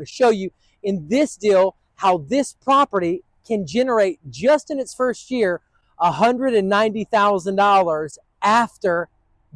going to show you in this deal how this property can generate, just in its first year, $190,000 after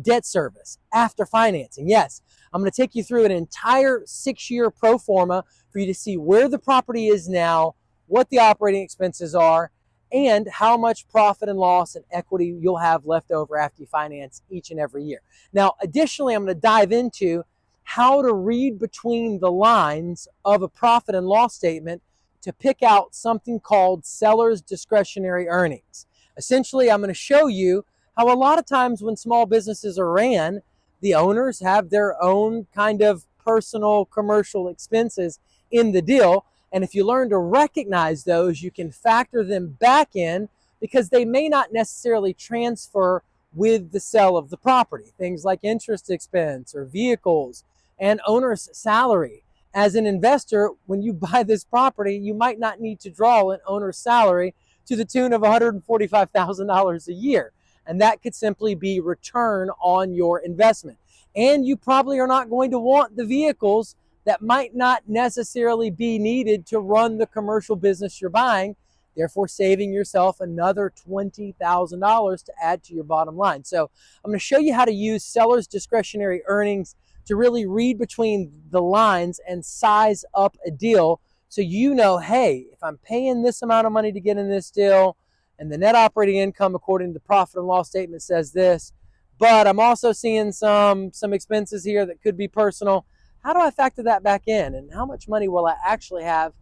debt service, after financing. Yes, I'm going to take you through an entire 6-year pro forma for you to see where the property is now, what the operating expenses are, and how much profit and loss and equity you'll have left over after you finance each and every year. Now, additionally, I'm going to dive into how to read between the lines of a profit and loss statement to pick out something called seller's discretionary earnings. Essentially, I'm going to show you how a lot of times when small businesses are ran, the owners have their own kind of personal commercial expenses in the deal. And if you learn to recognize those, you can factor them back in because they may not necessarily transfer with the sale of the property. Things like interest expense or vehicles and owner's salary. As an investor, when you buy this property, you might not need to draw an owner's salary to the tune of $145,000 a year. And that could simply be return on your investment. And you probably are not going to want the vehicles that might not necessarily be needed to run the commercial business you're buying, therefore saving yourself another $20,000 to add to your bottom line. So I'm going to show you how to use seller's discretionary earnings to really read between the lines and size up a deal so you know, hey, if I'm paying this amount of money to get in this deal and the net operating income according to the profit and loss statement says this, but I'm also seeing some expenses here that could be personal. How do I factor that back in? And how much money will I actually have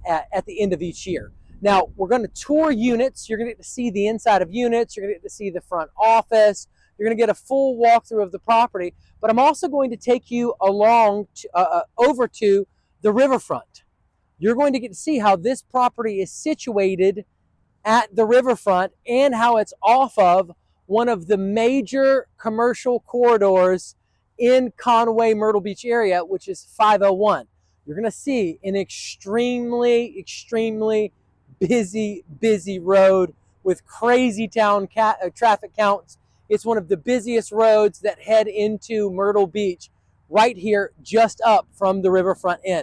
at the end of each year? Now, we're going to tour units. You're going to get to see the inside of units. You're going to get to see the front office. You're going to get a full walkthrough of the property. But I'm also going to take you along over to the riverfront. You're going to get to see how this property is situated at the riverfront and how it's off of one of the major commercial corridors in Conway, Myrtle Beach area, which is 501. You're going to see an extremely, extremely busy road with crazy town traffic counts. It's one of the busiest roads that head into Myrtle Beach right here just up from the riverfront end.